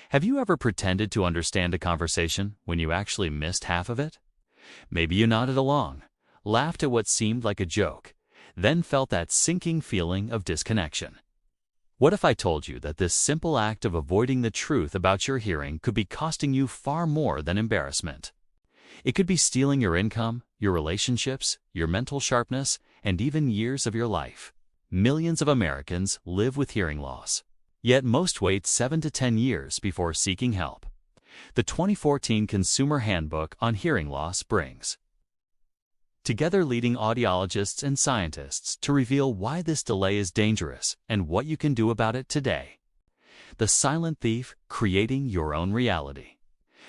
Have you ever pretended to understand a conversation when you actually missed half of it? Maybe you nodded along, laughed at what seemed like a joke, then felt that sinking feeling of disconnection. What if I told you that this simple act of avoiding the truth about your hearing could be costing you far more than embarrassment? It could be stealing your income, your relationships, your mental sharpness, and even years of your life. Millions of Americans live with hearing loss, yet most wait 7 to 10 years before seeking help. The 2014 Consumer Handbook on Hearing Loss brings together leading audiologists and scientists to reveal why this delay is dangerous and what you can do about it today. The silent thief creating your own reality.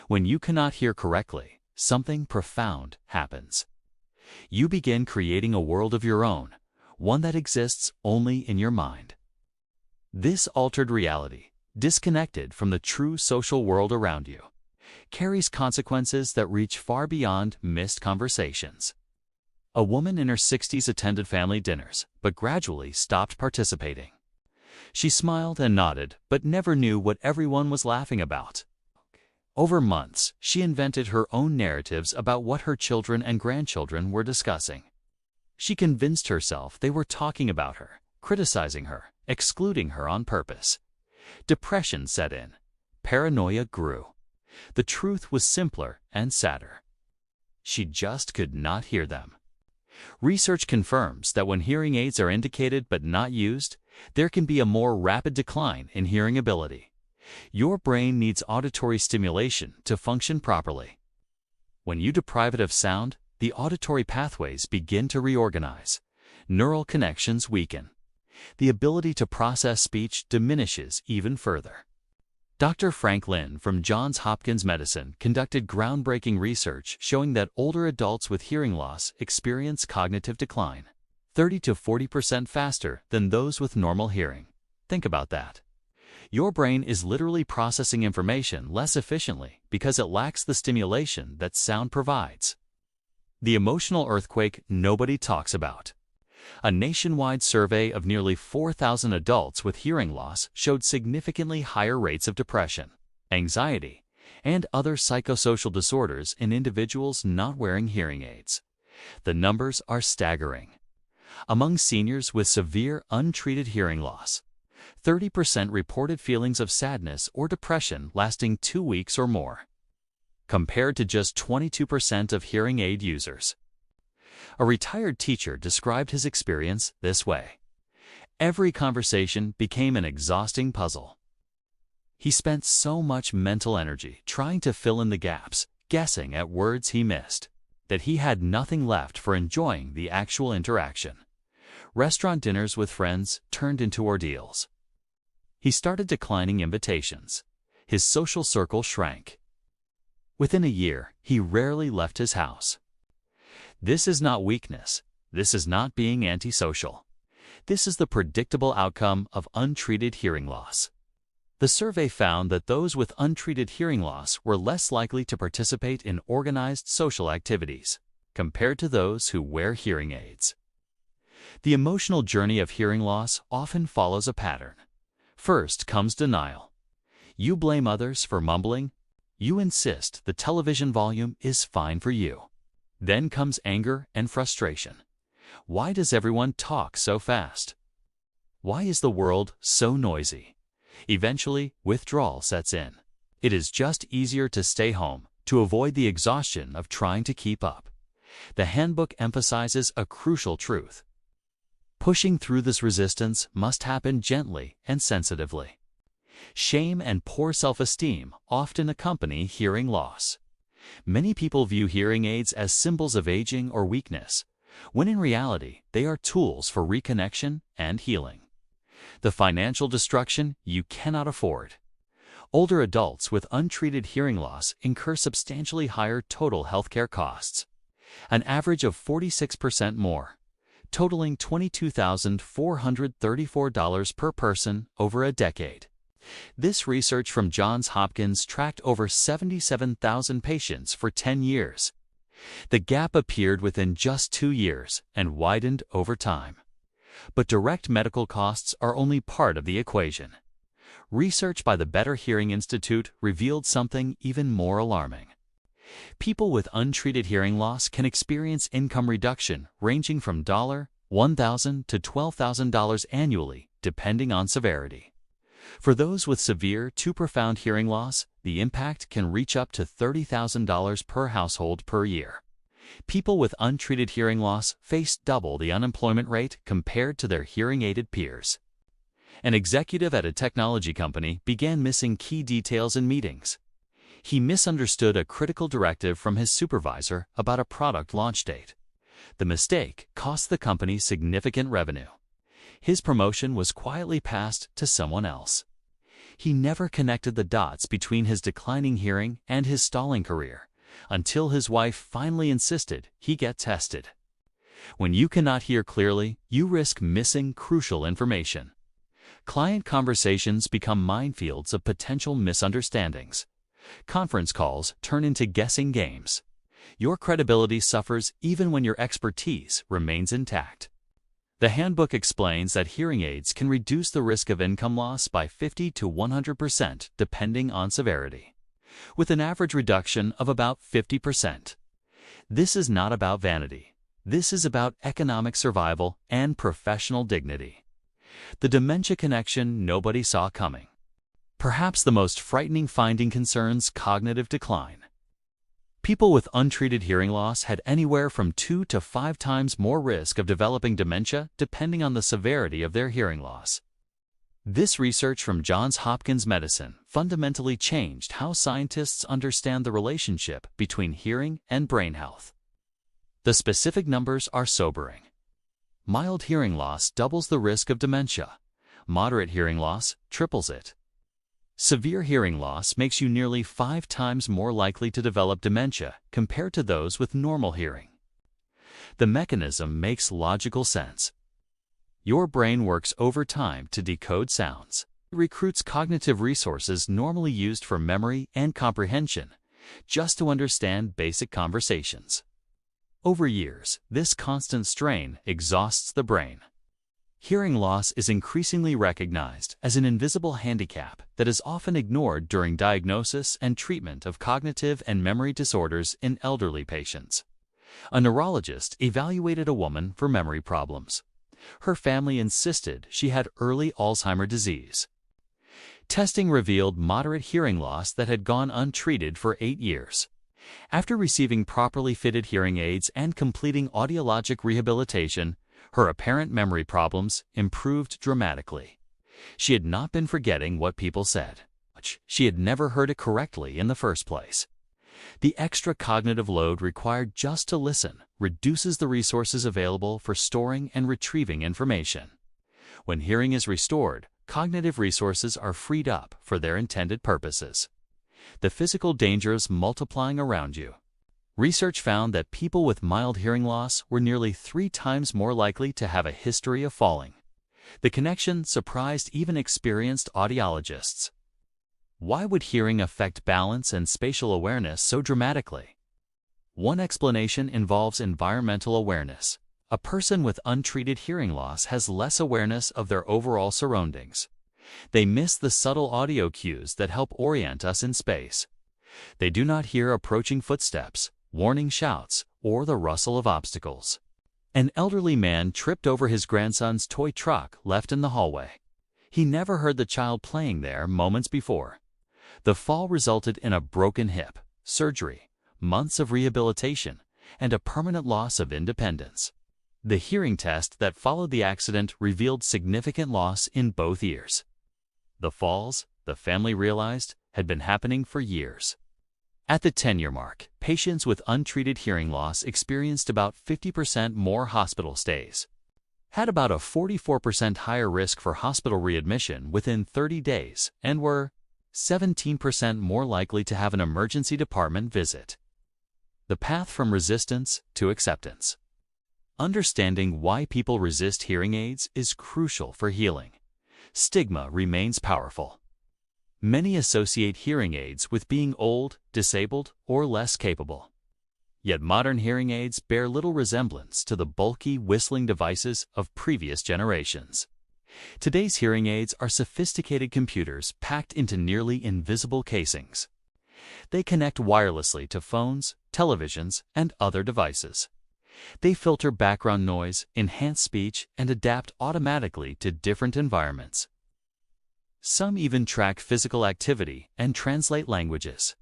When you cannot hear correctly, something profound happens. You begin creating a world of your own, one that exists only in your mind. This altered reality, disconnected from the true social world around you, carries consequences that reach far beyond missed conversations. A woman in her 60s attended family dinners, but gradually stopped participating. She smiled and nodded, but never knew what everyone was laughing about. Over months, she invented her own narratives about what her children and grandchildren were discussing. She convinced herself they were talking about her, criticizing her, excluding her on purpose. Depression set in. Paranoia grew. The truth was simpler and sadder. She just could not hear them. Research confirms that when hearing aids are indicated but not used, there can be a more rapid decline in hearing ability. Your brain needs auditory stimulation to function properly. When you deprive it of sound, the auditory pathways begin to reorganize. Neural connections weaken. The ability to process speech diminishes even further. Dr. Frank Lin from Johns Hopkins Medicine conducted groundbreaking research showing that older adults with hearing loss experience cognitive decline 30 to 40% faster than those with normal hearing. Think about that. Your brain is literally processing information less efficiently because it lacks the stimulation that sound provides. The emotional earthquake nobody talks about. A nationwide survey of nearly 4,000 adults with hearing loss showed significantly higher rates of depression, anxiety, and other psychosocial disorders in individuals not wearing hearing aids. The numbers are staggering. Among seniors with severe untreated hearing loss, 30% reported feelings of sadness or depression lasting 2 weeks or more, compared to just 22% of hearing aid users. A retired teacher described his experience this way. Every conversation became an exhausting puzzle. He spent so much mental energy trying to fill in the gaps, guessing at words he missed, that he had nothing left for enjoying the actual interaction. Restaurant dinners with friends turned into ordeals. He started declining invitations. His social circle shrank. Within a year, he rarely left his house. This is not weakness. This is not being antisocial. This is the predictable outcome of untreated hearing loss. The survey found that those with untreated hearing loss were less likely to participate in organized social activities compared to those who wear hearing aids. The emotional journey of hearing loss often follows a pattern. First comes denial. You blame others for mumbling. You insist the television volume is fine for you. Then comes anger and frustration. Why does everyone talk so fast? Why is the world so noisy? Eventually, withdrawal sets in. It is just easier to stay home, to avoid the exhaustion of trying to keep up. The handbook emphasizes a crucial truth. Pushing through this resistance must happen gently and sensitively. Shame and poor self-esteem often accompany hearing loss. Many people view hearing aids as symbols of aging or weakness, when in reality they are tools for reconnection and healing. The financial destruction you cannot afford. Older adults with untreated hearing loss incur substantially higher total healthcare costs, an average of 46% more, totaling $22,434 per person over a decade. This research from Johns Hopkins tracked over 77,000 patients for 10 years. The gap appeared within just 2 years and widened over time. But direct medical costs are only part of the equation. research by the Better Hearing Institute revealed something even more alarming. People with untreated hearing loss can experience income reduction ranging from $1,000 to $12,000 annually, depending on severity. For those with severe to profound hearing loss, the impact can reach up to $30,000 per household per year. People with untreated hearing loss face double the unemployment rate compared to their hearing-aided peers. An executive at a technology company began missing key details in meetings. He misunderstood a critical directive from his supervisor about a product launch date. The mistake cost the company significant revenue. His promotion was quietly passed to someone else. He never connected the dots between his declining hearing and his stalling career, until his wife finally insisted he get tested. When you cannot hear clearly, you risk missing crucial information. Client conversations become minefields of potential misunderstandings. Conference calls turn into guessing games. Your credibility suffers even when your expertise remains intact. The handbook explains that hearing aids can reduce the risk of income loss by 50 to 100% depending on severity, with an average reduction of about 50%. This is not about vanity. This is about economic survival and professional dignity. The dementia connection nobody saw coming. Perhaps the most frightening finding concerns cognitive decline. People with untreated hearing loss had anywhere from 2 to 5 times more risk of developing dementia depending on the severity of their hearing loss. This research from Johns Hopkins Medicine fundamentally changed how scientists understand the relationship between hearing and brain health. The specific numbers are sobering. Mild hearing loss doubles the risk of dementia. Moderate hearing loss triples it. Severe hearing loss makes you nearly 5 times more likely to develop dementia compared to those with normal hearing. The mechanism makes logical sense. Your brain works overtime to decode sounds. It recruits cognitive resources normally used for memory and comprehension, just to understand basic conversations. Over years, this constant strain exhausts the brain. Hearing loss is increasingly recognized as an invisible handicap that is often ignored during diagnosis and treatment of cognitive and memory disorders in elderly patients. A neurologist evaluated a woman for memory problems. Her family insisted she had early Alzheimer's disease. Testing revealed moderate hearing loss that had gone untreated for 8 years. After receiving properly fitted hearing aids and completing audiologic rehabilitation, her apparent memory problems improved dramatically. She had not been forgetting what people said. She had never heard it correctly in the first place. The extra cognitive load required just to listen reduces the resources available for storing and retrieving information. When hearing is restored, cognitive resources are freed up for their intended purposes. The physical dangers multiplying around you. Research found that people with mild hearing loss were nearly 3 times more likely to have a history of falling. The connection surprised even experienced audiologists. Why would hearing affect balance and spatial awareness so dramatically? One explanation involves environmental awareness. A person with untreated hearing loss has less awareness of their overall surroundings. They miss the subtle audio cues that help orient us in space. They do not hear approaching footsteps, warning shouts, or the rustle of obstacles. An elderly man tripped over his grandson's toy truck left in the hallway. He never heard the child playing there moments before. The fall resulted in a broken hip, surgery, months of rehabilitation, and a permanent loss of independence. The hearing test that followed the accident revealed significant loss in both ears. The falls, the family realized, had been happening for years. At the 10-year mark, patients with untreated hearing loss experienced about 50% more hospital stays, had about a 44% higher risk for hospital readmission within 30 days, and were 17% more likely to have an emergency department visit. The path from resistance to acceptance. Understanding why people resist hearing aids is crucial for healing. Stigma remains powerful. Many associate hearing aids with being old, disabled, or less capable. Yet modern hearing aids bear little resemblance to the bulky, whistling devices of previous generations. Today's hearing aids are sophisticated computers packed into nearly invisible casings. They connect wirelessly to phones, televisions, and other devices. They filter background noise, enhance speech, and adapt automatically to different environments. Some even track physical activity and translate languages.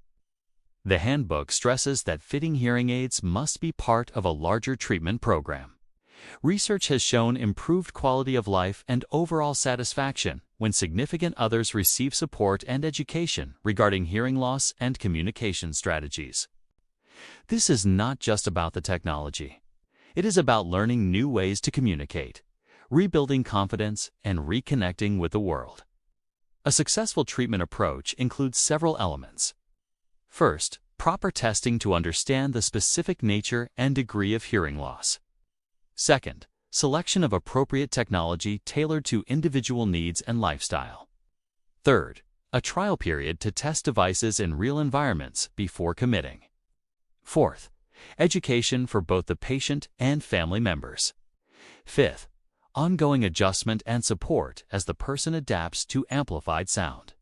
The handbook stresses that fitting hearing aids must be part of a larger treatment program. Research has shown improved quality of life and overall satisfaction when significant others receive support and education regarding hearing loss and communication strategies. This is not just about the technology. It is about learning new ways to communicate, rebuilding confidence, and reconnecting with the world. A successful treatment approach includes several elements. First, proper testing to understand the specific nature and degree of hearing loss. Second, selection of appropriate technology tailored to individual needs and lifestyle. Third, a trial period to test devices in real environments before committing. Fourth, education for both the patient and family members. Fifth, ongoing adjustment and support as the person adapts to amplified sound.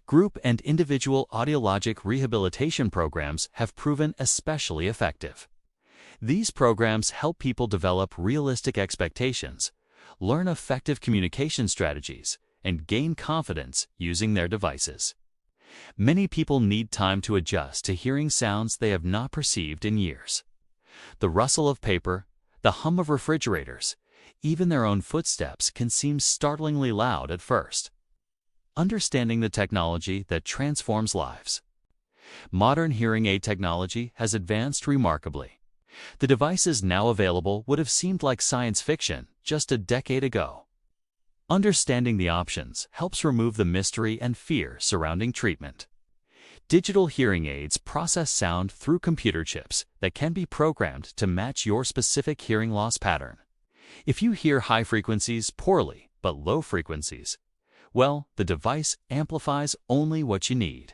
Group and individual audiologic rehabilitation programs have proven especially effective. These programs help people develop realistic expectations, learn effective communication strategies, and gain confidence using their devices. Many people need time to adjust to hearing sounds they have not perceived in years. The rustle of paper, the hum of refrigerators, even their own footsteps can seem startlingly loud at first. Understanding the technology that transforms lives. Modern hearing aid technology has advanced remarkably. The devices now available would have seemed like science fiction just a decade ago. Understanding the options helps remove the mystery and fear surrounding treatment. Digital hearing aids process sound through computer chips that can be programmed to match your specific hearing loss pattern. If you hear high frequencies poorly but low frequencies, well, the device amplifies only what you need.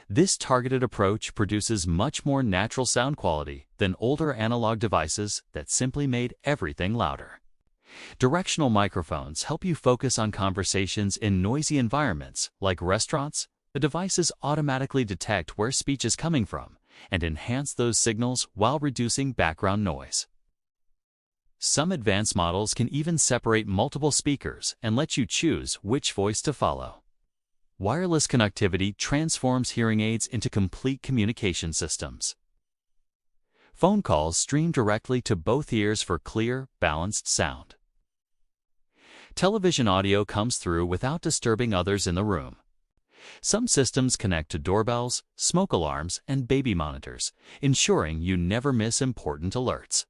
This targeted approach produces much more natural sound quality than older analog devices that simply made everything louder. Directional microphones help you focus on conversations in noisy environments like restaurants. The devices automatically detect where speech is coming from and enhance those signals while reducing background noise. Some advanced models can even separate multiple speakers and let you choose which voice to follow. Wireless connectivity transforms hearing aids into complete communication systems. Phone calls stream directly to both ears for clear, balanced sound. Television audio comes through without disturbing others in the room. Some systems connect to doorbells, smoke alarms, and baby monitors, ensuring you never miss important alerts.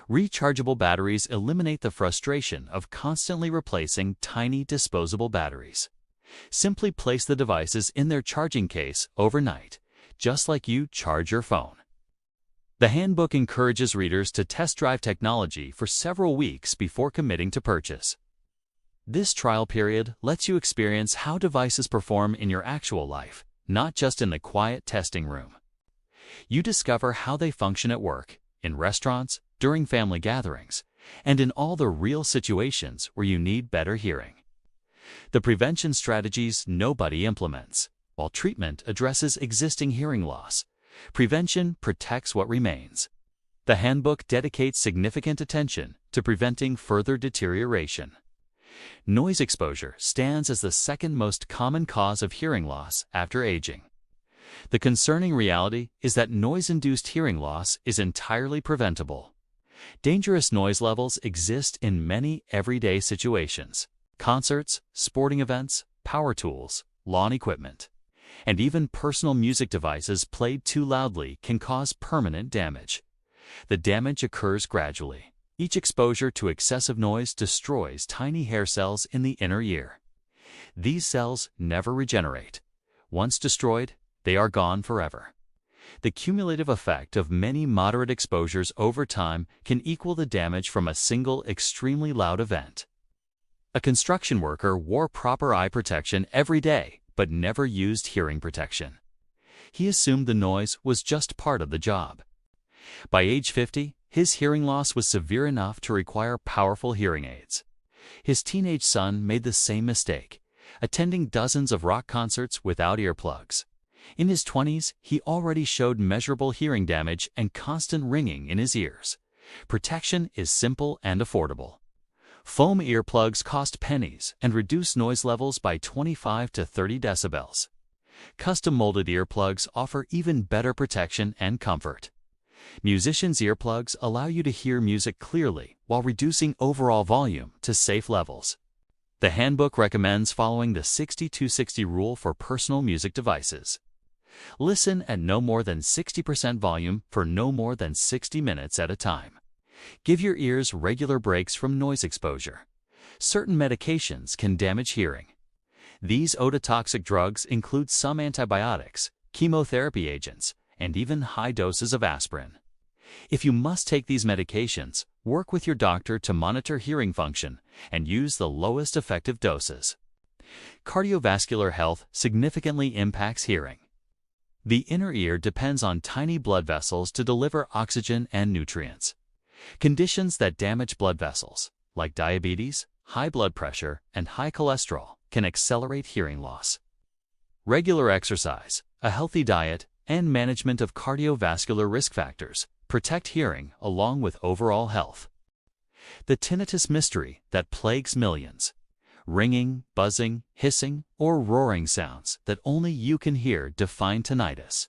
Rechargeable batteries eliminate the frustration of constantly replacing tiny disposable batteries. Simply place the devices in their charging case overnight, just like you charge your phone. The handbook encourages readers to test drive technology for several weeks before committing to purchase. This trial period lets you experience how devices perform in your actual life, not just in the quiet testing room. You discover how they function at work, in restaurants, during family gatherings, and in all the real situations where you need better hearing. The prevention strategies nobody implements. While treatment addresses existing hearing loss, prevention protects what remains. The handbook dedicates significant attention to preventing further deterioration. Noise exposure stands as the second most common cause of hearing loss after aging. The concerning reality is that noise-induced hearing loss is entirely preventable. Dangerous noise levels exist in many everyday situations: concerts, sporting events, power tools, lawn equipment, and even personal music devices played too loudly can cause permanent damage. The damage occurs gradually. Each exposure to excessive noise destroys tiny hair cells in the inner ear. These cells never regenerate. Once destroyed, they are gone forever. The cumulative effect of many moderate exposures over time can equal the damage from a single extremely loud event. A construction worker wore proper eye protection every day but never used hearing protection. He assumed the noise was just part of the job. By age 50, his hearing loss was severe enough to require powerful hearing aids. His teenage son made the same mistake, attending dozens of rock concerts without earplugs. In his 20s, he already showed measurable hearing damage and constant ringing in his ears. Protection is simple and affordable. Foam earplugs cost pennies and reduce noise levels by 25 to 30 decibels. Custom-molded earplugs offer even better protection and comfort. Musicians' earplugs allow you to hear music clearly while reducing overall volume to safe levels. The handbook recommends following the 60-60 rule for personal music devices. Listen at no more than 60% volume for no more than 60 minutes at a time. Give your ears regular breaks from noise exposure. Certain medications can damage hearing. These ototoxic drugs include some antibiotics, chemotherapy agents, and even high doses of aspirin. If you must take these medications, work with your doctor to monitor hearing function and use the lowest effective doses. Cardiovascular health significantly impacts hearing. The inner ear depends on tiny blood vessels to deliver oxygen and nutrients. Conditions that damage blood vessels, like diabetes, high blood pressure, and high cholesterol, can accelerate hearing loss. Regular exercise, a healthy diet, and management of cardiovascular risk factors protect hearing along with overall health. The tinnitus mystery that plagues millions. Ringing, buzzing, hissing, or roaring sounds that only you can hear define tinnitus.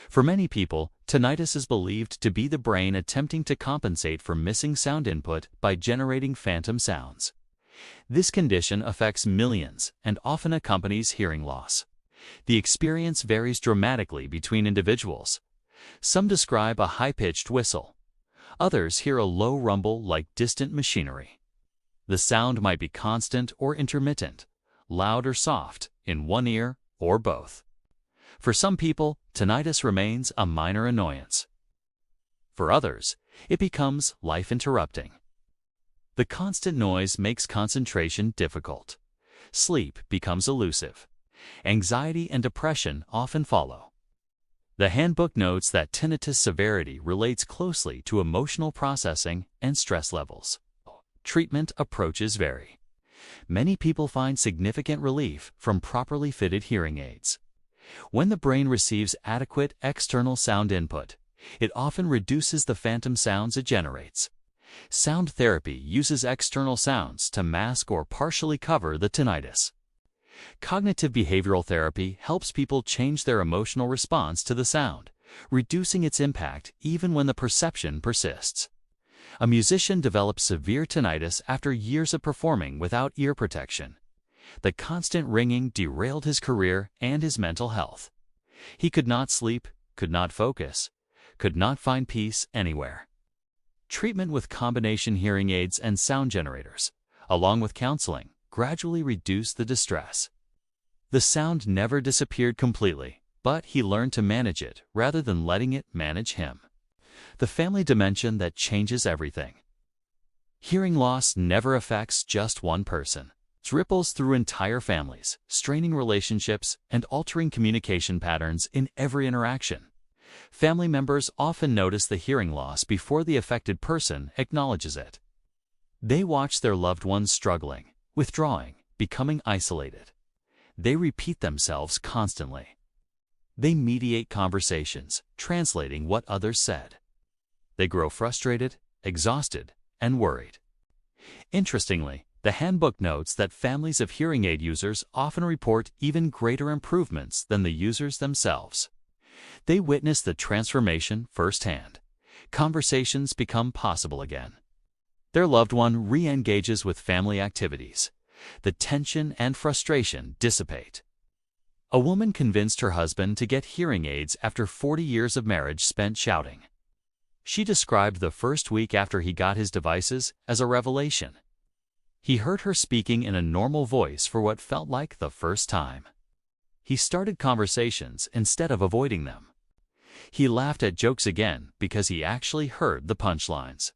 For many people, tinnitus is believed to be the brain attempting to compensate for missing sound input by generating phantom sounds. This condition affects millions and often accompanies hearing loss. The experience varies dramatically between individuals. Some describe a high-pitched whistle. Others hear a low rumble like distant machinery. The sound might be constant or intermittent, loud or soft, in one ear or both. For some people, tinnitus remains a minor annoyance. For others, it becomes life-interrupting. The constant noise makes concentration difficult. Sleep becomes elusive. Anxiety and depression often follow. The handbook notes that tinnitus severity relates closely to emotional processing and stress levels. Treatment approaches vary. Many people find significant relief from properly fitted hearing aids. When the brain receives adequate external sound input, it often reduces the phantom sounds it generates. Sound therapy uses external sounds to mask or partially cover the tinnitus. Cognitive behavioral therapy helps people change their emotional response to the sound, reducing its impact even when the perception persists. A musician developed severe tinnitus after years of performing without ear protection. The constant ringing derailed his career and his mental health. He could not sleep, could not focus, could not find peace anywhere. Treatment with combination hearing aids and sound generators, along with counseling, gradually reduced the distress. The sound never disappeared completely, but he learned to manage it rather than letting it manage him. The family dimension that changes everything. Hearing loss never affects just one person. It ripples through entire families, straining relationships and altering communication patterns in every interaction. Family members often notice the hearing loss before the affected person acknowledges it. They watch their loved ones struggling, withdrawing, becoming isolated. They repeat themselves constantly. They mediate conversations, translating what others said. They grow frustrated, exhausted, and worried. Interestingly, the handbook notes that families of hearing aid users often report even greater improvements than the users themselves. They witness the transformation firsthand. Conversations become possible again. Their loved one re-engages with family activities. The tension and frustration dissipate. A woman convinced her husband to get hearing aids after 40 years of marriage spent shouting. She described the first week after he got his devices as a revelation. He heard her speaking in a normal voice for what felt like the first time. He started conversations instead of avoiding them. He laughed at jokes again because he actually heard the punchlines.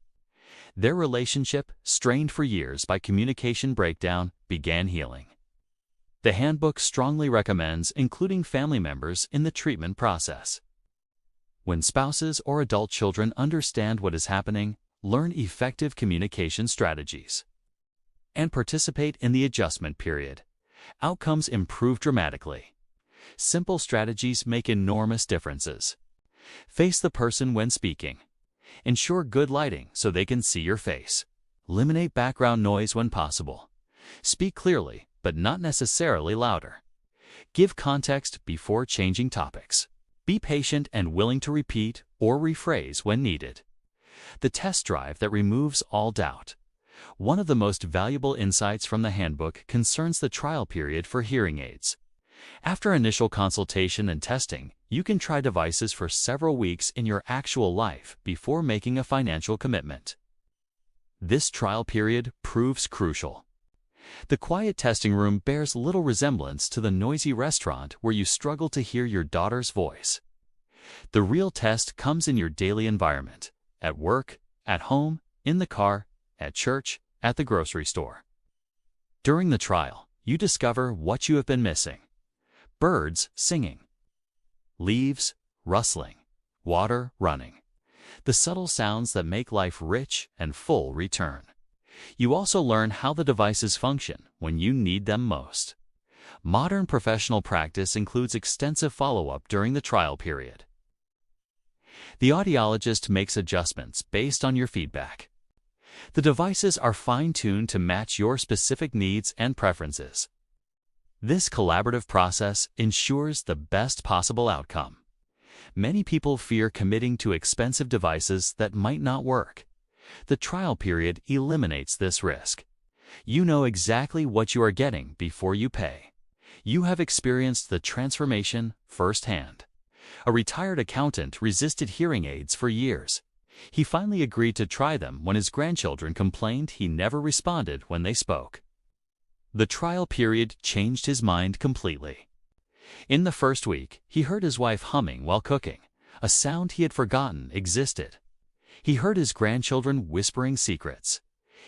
Their relationship, strained for years by communication breakdown, began healing. The handbook strongly recommends including family members in the treatment process. When spouses or adult children understand what is happening, learn effective communication strategies. and participate in the adjustment period. Outcomes improve dramatically. Simple strategies make enormous differences. Face the person when speaking. Ensure good lighting so they can see your face. Eliminate background noise when possible. Speak clearly, but not necessarily louder. Give context before changing topics. Be patient and willing to repeat or rephrase when needed. The test drive that removes all doubt. One of the most valuable insights from the handbook concerns the trial period for hearing aids. After initial consultation and testing, you can try devices for several weeks in your actual life before making a financial commitment. This trial period proves crucial. The quiet testing room bears little resemblance to the noisy restaurant where you struggle to hear your daughter's voice. The real test comes in your daily environment, at work, at home, in the car, at church, at the grocery store. During the trial, you discover what you have been missing. Birds singing, leaves rustling, water running. The subtle sounds that make life rich and full return. You also learn how the devices function when you need them most. Modern professional practice includes extensive follow-up during the trial period. The audiologist makes adjustments based on your feedback. The devices are fine-tuned to match your specific needs and preferences. This collaborative process ensures the best possible outcome. Many people fear committing to expensive devices that might not work. The trial period eliminates this risk. You know exactly what you are getting before you pay. You have experienced the transformation firsthand. A retired accountant resisted hearing aids for years. He finally agreed to try them when his grandchildren complained he never responded when they spoke. The trial period changed his mind completely. In the first week, he heard his wife humming while cooking, a sound he had forgotten existed. He heard his grandchildren whispering secrets.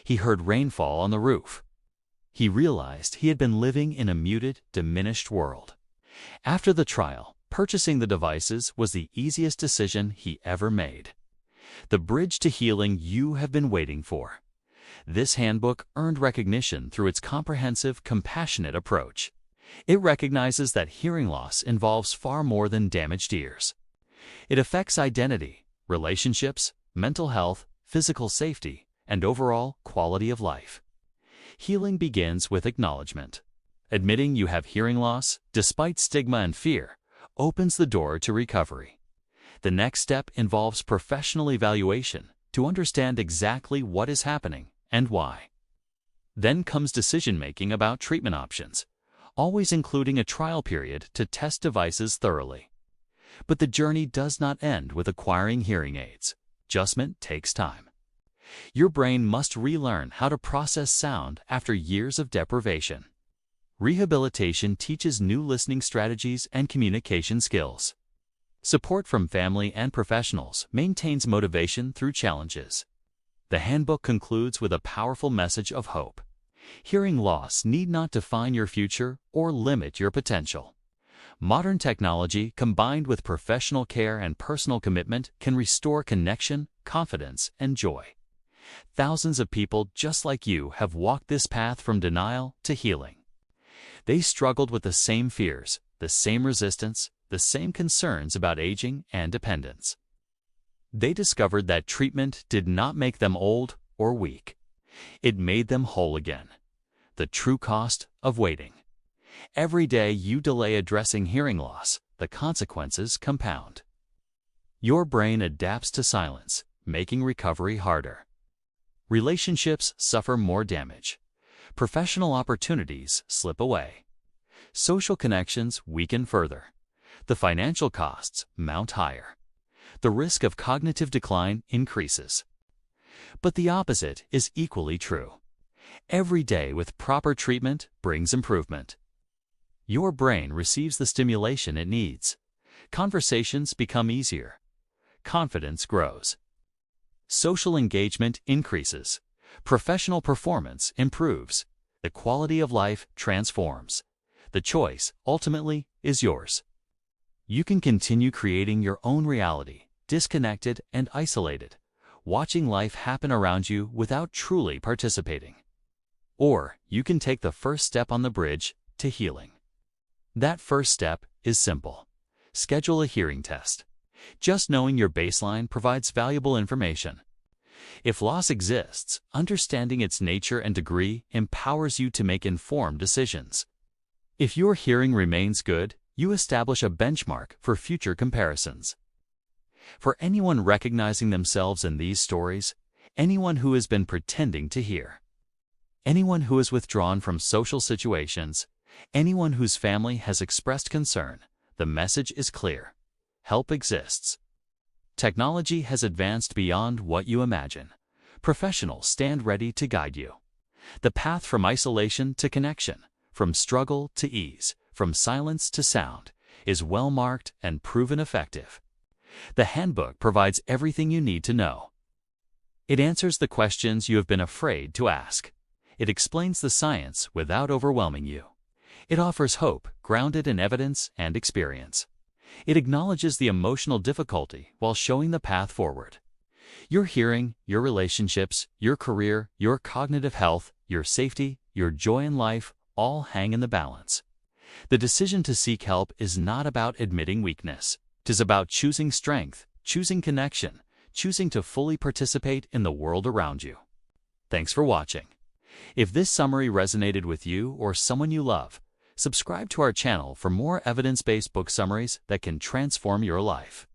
He heard rainfall on the roof. He realized he had been living in a muted, diminished world. After the trial, purchasing the devices was the easiest decision he ever made. The bridge to healing you have been waiting for. This handbook earned recognition through its comprehensive, compassionate approach. It recognizes that hearing loss involves far more than damaged ears. It affects identity, relationships, mental health, physical safety, and overall quality of life. Healing begins with acknowledgement. Admitting you have hearing loss, despite stigma and fear, opens the door to recovery. The next step involves professional evaluation to understand exactly what is happening and why. Then comes decision-making about treatment options, always including a trial period to test devices thoroughly. But the journey does not end with acquiring hearing aids. Adjustment takes time. Your brain must relearn how to process sound after years of deprivation. Rehabilitation teaches new listening strategies and communication skills. Support from family and professionals maintains motivation through challenges. The handbook concludes with a powerful message of hope. Hearing loss need not define your future or limit your potential. Modern technology, combined with professional care and personal commitment, can restore connection, confidence, and joy. Thousands of people just like you have walked this path from denial to healing. They struggled with the same fears, the same resistance, the same concerns about aging and dependence. They discovered that treatment did not make them old or weak. It made them whole again. The true cost of waiting. Every day you delay addressing hearing loss, the consequences compound. Your brain adapts to silence, making recovery harder. Relationships suffer more damage. Professional opportunities slip away. Social connections weaken further. The financial costs mount higher. The risk of cognitive decline increases. But the opposite is equally true. Every day with proper treatment brings improvement. Your brain receives the stimulation it needs. Conversations become easier. Confidence grows. Social engagement increases. Professional performance improves. The quality of life transforms. The choice, ultimately, is yours. You can continue creating your own reality, disconnected and isolated, watching life happen around you without truly participating. Or you can take the first step on the bridge to healing. That first step is simple. Schedule a hearing test. Just knowing your baseline provides valuable information. If loss exists, understanding its nature and degree empowers you to make informed decisions. If your hearing remains good, you establish a benchmark for future comparisons. For anyone recognizing themselves in these stories, anyone who has been pretending to hear, anyone who has withdrawn from social situations, anyone whose family has expressed concern, the message is clear. Help exists. Technology has advanced beyond what you imagine. Professionals stand ready to guide you. The path from isolation to connection, from struggle to ease, from silence to sound, is well marked and proven effective. The handbook provides everything you need to know. It answers the questions you have been afraid to ask. It explains the science without overwhelming you. It offers hope grounded in evidence and experience. It acknowledges the emotional difficulty while showing the path forward. Your hearing, your relationships, your career, your cognitive health, your safety, your joy in life all hang in the balance. The decision to seek help is not about admitting weakness. It is about choosing strength, choosing connection, choosing to fully participate in the world around you. Thanks for watching. If this summary resonated with you or someone you love, subscribe to our channel for more evidence-based book summaries that can transform your life.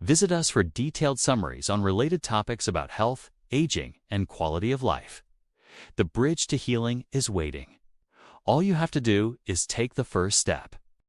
Visit us for detailed summaries on related topics about health, aging, and quality of life. The bridge to healing is waiting. All you have to do is take the first step.